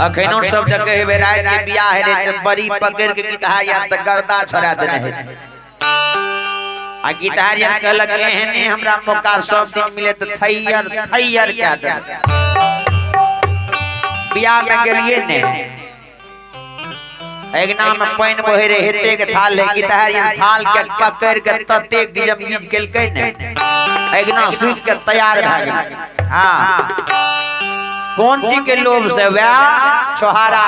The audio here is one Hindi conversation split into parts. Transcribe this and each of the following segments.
अखनो सब जगह बेराय के बियाह है रे बड़ी पकड़ के गिटार यार त गर्दा छोड़ा देने है आ गिटार यार कहलक एहने हमरा मौका सब दिन मिले त थैयर क्या दे बियाह में गेलिए ने एक नाम पाइन बहे रे हेते के थाल है गिटार यार थाल के पकड़ के तते गिजम गिज केलकै ने एक ना सूत के तैयार भ गेल हां कौन चीज के लोभ से व्याह छोहारा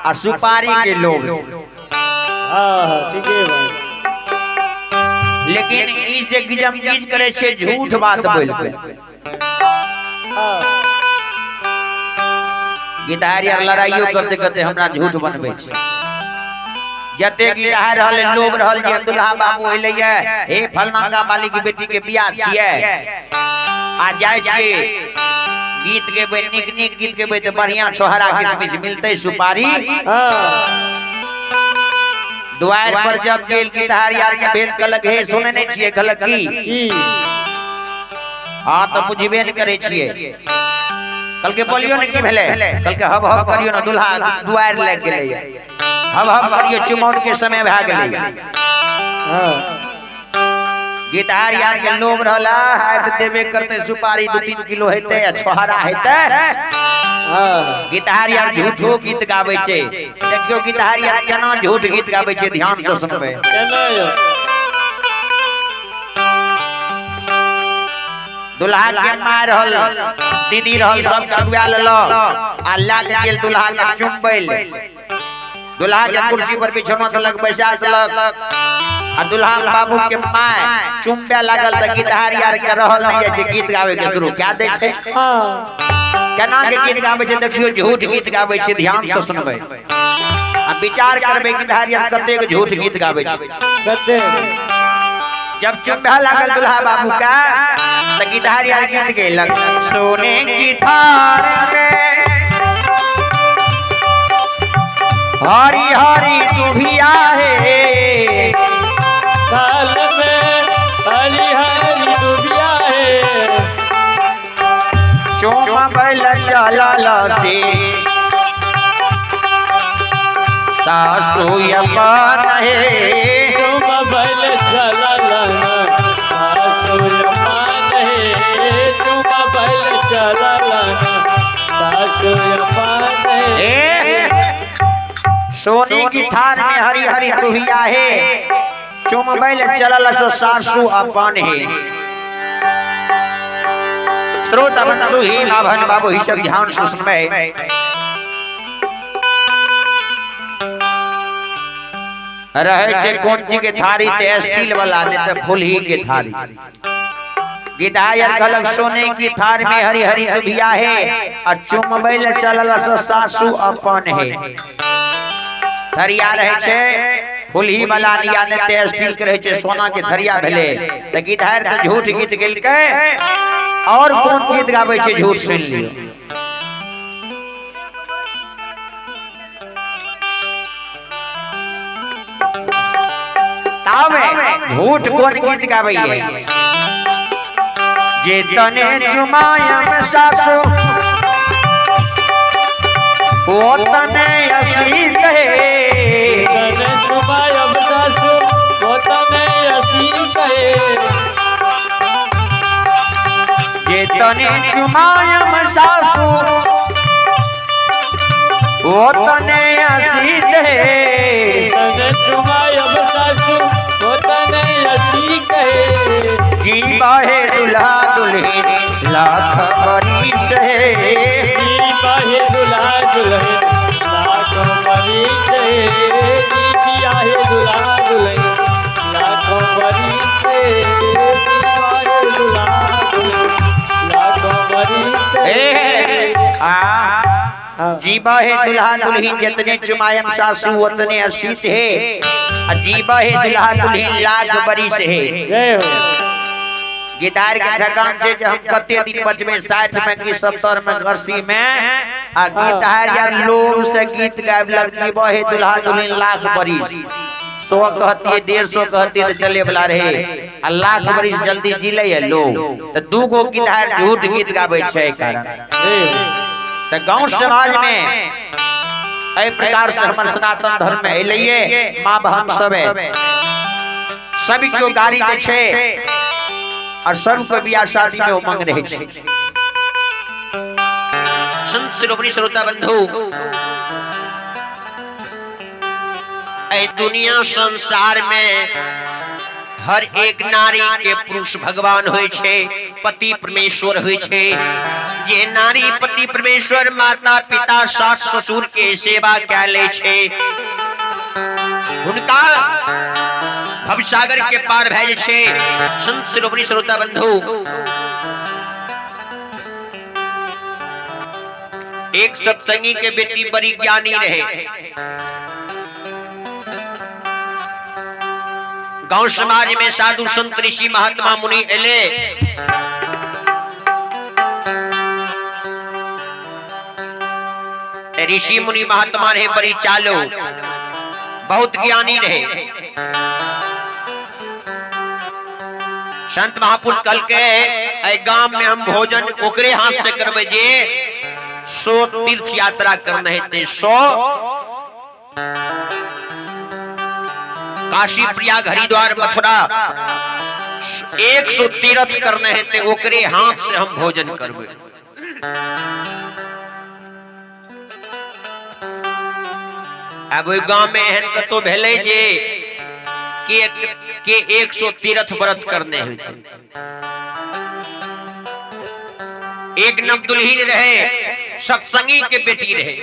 और सुपारी के लोभ से ठीक है भाई लेकिन ई जे गिजम गिज करे छे झूठ बात बोल के गिटार यार लड़ाइयो करते करते हमरा झूठ बनबे छे जते गिटार रहल लोग रहल जे दुल्हा बाबू होइले हे फलना का मालिक की बेटी के बियाह छिए आ जाय छे गीत गेबे निक गीत गेबे तो बढ़िया छोहरा किसमिस मिलते सुपारी द्वार पर जब गेल गिटार यार के भेल कलक हे सुने नहीं छिए गलत की हां तो बुझबे न करे छिए कल के बोलियो न की भेले कल के हब हब करियो न दुल्हा द्वार लग गेले हब हब करियो चुमौन के समय भ गेले हां गिटार यार के लोभ रहला हाथ देबे करते सुपारी 2-3 किलो हेते छोहरा हेते गिटार यार झूठो गीत गावे छे देखियो गिटार यार केना झूठ गीत गावे छे ध्यान से सुनबे दुल्हा के मार रहल दीदी रहल सब कगुआ लेलो अल्लाह के गेल दुल्हा के चुम्बैल दुल्हा के कुर्सी पर बिछौना देलक बैसा देलक आ दुल्हा बाबू के माय चुम्बे लागल त गिटार यार के रहल नहीं जाय छे गीत गावे के शुरू क्या दे छे केना के गीत गावे छे देखियो झूठ गीत गावे छे ध्यान से सुनबे आ विचार करबे गिटार यार कते के झूठ गीत गावे छे कते जब चुम्बे लागल दुल्हा बाबू का त गिटार यार गीत गेलक सोने की थार में हरी हरी दुभिया है साल में हरी हरी दुबिया है चोमा बैल चला से सासु यमान है चोमा बैल चला सासु यमान है चोमा बैल चला सासु यमान है सोने की थार में हरी हरी दुभिया है चुमबैल चलल सो सासु अपन है श्रोता बंधु ही लाभन बाबू ही सब ध्यान से सुनबे रहे छे कौन जी के थारी ते स्टील वाला ने ते फुलही के थारी गिटार यार कहलक सोने की थार में हरी हरी दुभिया है और चुमबैल चलल सो सासु अपन है थरिया रहे छे फुलही वाला निया ने ते स्टील के रहे छे सोना के थरिया भेले त गिटार त झूठ गीत गेल के और कौन गीत गावे छे झूठ सुन लियो तावे झूठ कौन गीत गावे है जे तने चुमायम सासु ओ तने असीत है तने चुमायम सासु ओ तने असीत है जे तने चुमायम सासु ओ तने असीत है तने चुमायम सासु ओ तने असीत है जीवा है दुल्हा दुल्हन लाख बरिस है जीवा है दुल्हा दुल्हन लाख बरिस है जीवा है दुल्हा दुल्हन लाख बरिस है जीवा है दुल्हा दुल्हन लाख बरिस है जीवा है दुल्हा दुल्हन जितने चुमायम सासु उतने असीत है जीवा है दुल्हा दुल्हन लाख बरिस है जय हो गिटार के ठकान से हम कते दिन बचबे 60 में की 70 में 80 में आ गिटार यार लोग से गीत गाब लगती बहे दुल्हा दुल्हन लाख बरिस 100 कहती 150 कहती तो चले वाला रहे आ लाख बरिस जल्दी जिले है लोग तो दू गो गिटार झूठ गीत गावे छे कारण तो गांव समाज में एहि प्रकार से हमर सनातन धर्म में एलिए माँ बहन सब सभी को गाड़ी दे छे और सबको बियाह शादी में उमंग रहे छे। संत शिरोमणि श्रोता बंधु, ऐ दुनिया संसार में हर एक नारी के पुरुष भगवान होय छे, पति परमेश्वर होय छे। ये नारी पति परमेश्वर माता पिता सास ससुर के सेवा क्या ले छे, उनका भवसागर के पार भेज छे। संत शिरोमणि श्रोता बंधु, एक सत्संगी के बेटी बड़ी ज्ञानी रहे। गांव समाज में साधु संत ऋषि महात्मा मुनि एले, ऋषि मुनि महात्मा रहे बड़ी चालू, बहुत ज्ञानी रहे। संत महापुरुष कल के गांव में हम भोजन ओकरे हाथ से करवे जे 100 तीर्थ यात्रा करने थे। 100 काशी प्रयाग हरिद्वार मथुरा 100 तीर्थ करने थे, ओकरे हाथ से हम भोजन करवे। अब ओइ गांव में एहन कतो भेले जे के 100 तीर्थ व्रत करने हैं। एक नवदुल्हिन रहे, सत्संगी के बेटी रहे,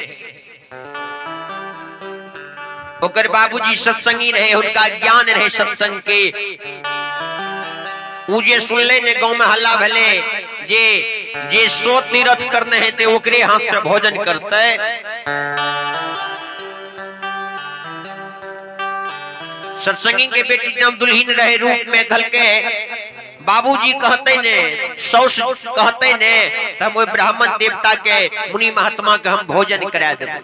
ओकर बाबूजी सत्संगी रहे, उनका ज्ञान रहे सत्संग के। जे सुनले ने गांव में हल्ला भले जे 100 तीर्थ करने हैं ते ओकरे हाथ से भोजन करते। सत्संगी के बेटी नवदुल्हिन रहे, रूप में ढल के बाबूजी कहते ने, सौस कहते ने, तब वो ब्राह्मण देवता के मुनि महात्मा के हम भोजन करा देबो।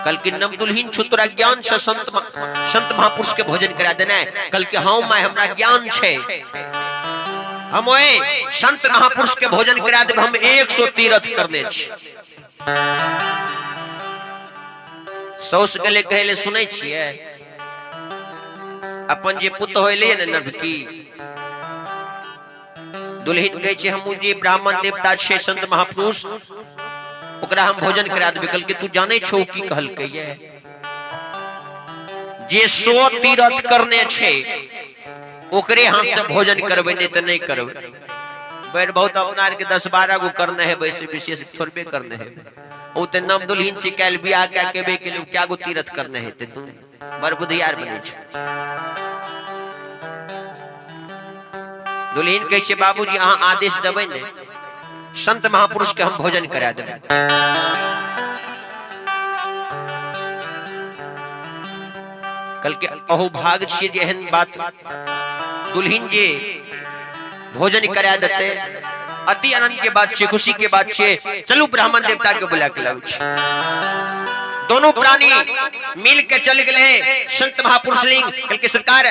कल की नवदुल्हिन छुतरा ज्ञान से संत महापुरुष के भोजन करा देना है। कल के हाँ मैं हमरा ज्ञान छे, हम संत महापुरुष के भोजन करा देब, हम 100 तीर्थ करने छी। सौस गले कहले सुनै छियै, अपन जे पुत होइले ने नवकी दुल्हिन कहै छै हम जे ब्राह्मण देवता छे संत महापुरुष, ओकरा हम भोजन करा देबै। कल के तू जाने छौ की कहलकै ये, जे 100 तीर्थ करने छे ओकरे हाथ से भोजन करबै, नहीं तो नहीं करबै। बैर बहुत अपना के 10-12 गो करने है, वैसे विशेष थोड़बे करने है। ओ ते नवदुल्हिन से कैल बियाह क्या केबे के लिए क्या गो तीर्थ करने है, ते तू बड़ बुधियार बने छ। दुल्हिन कहै छै बाबूजी अहाँ आदेश देबै ने, संत महापुरुष के हम भोजन करा देबै। कल के अहो भाग छियै जे एहन बात दुल्हिन जे भोजन करा देते, अति आनंद के बात छे, खुशी के बात छे। चलू ब्राह्मण देवता के बुला के लाऊ छी। दोनों प्राणी मिल के चल गए संत महापुरुष लिंग। कल के सरकार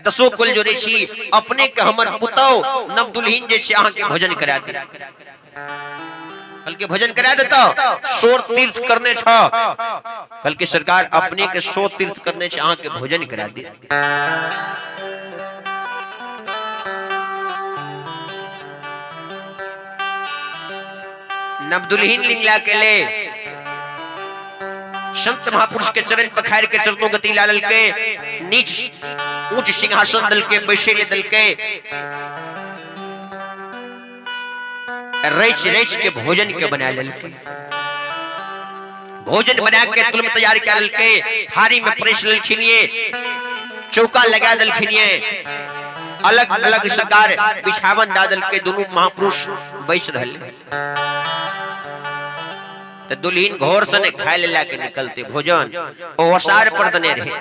10 कुल जोड़े छी, अपने के हमर पुतौ नवदुल्हिन जे छे अहाँ के भोजन करा दे। कल के भोजन करा देता, 100 तीर्थ करने छ। कल के सरकार अपने के 100 तीर्थ करने छ, अहाँ के भोजन करा दे। नवदुल्हिन लिंगला के ले संत महापुरुष के चरण पखार के चरणों गति लाल के नीच ऊंच सिंहासन दल के बैसेले दल के रेच के भोजन के बना ललके। भोजन बना के तुलम तैयार कर ललके, थारी में परेश ललखिनिए, चौका लगा दलखिनिए, अलग अलग सरकार बिछावन दादल के दोनों महापुरुष बैठ रहले। तो दुल्हिन घोर से ने खाए ले लाके निकलते भोजन ओ वसार पर दने रहे।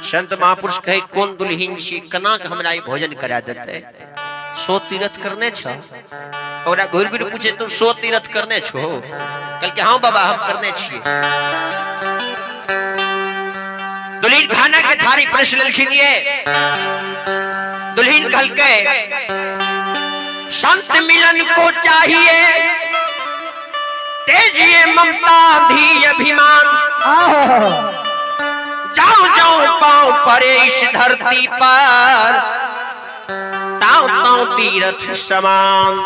संत महापुरुष कहे कौन दुल्हिन छी, कना के हमरा भोजन करा देते। 100 तीर्थ करने छ। और घुर घुर पूछे तुम 100 तीर्थ करने छो? कल के हाँ बाबा हम करने छी। दुल्हिन खाना के थारी परेश ललखिनिए, दुल्हन कल के संत मिलन को चाहिए तेजिए ममता धी अभिमान। जाओ जाओ पांव परे इस धरती पर ताऊ ताऊ तीर्थ समान।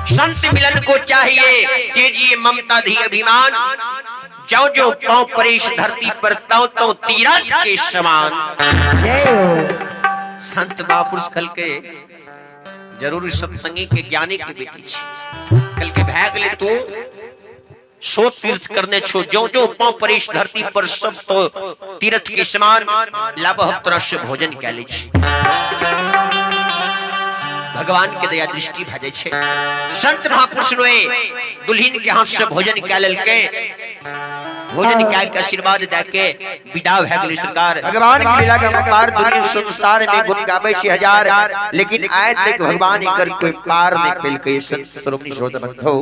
संत मिलन को चाहिए तेजिए ममता धी अभिमान। जो जो पांव परे इस धरती पर ताऊ ताऊ तीर्थ के समान। संत महापुरुष कल के जरूर सत्संगी के ज्ञानी के बेटी छे। कल के भाग ले तू सो तीर्थ करने छो। जो जो पांव परे इस धरती पर सब तो तीर्थ के समान। लाभ तरह से भोजन क्या ले भगवान के दया दृष्टि भेजे छे। संत महापुरुष ने दुल्हन के हाथ से भोजन क्या ललके भोजन क्या के आशीर्वाद दे के विदा भ गेल सरकार। भगवान की लीला के पार दुनिया संसार में गुण गावे 6000 लेकिन आज तक भगवान एकर कोई पार नहीं पेल के। संत श्रोमणी श्रोता बंधु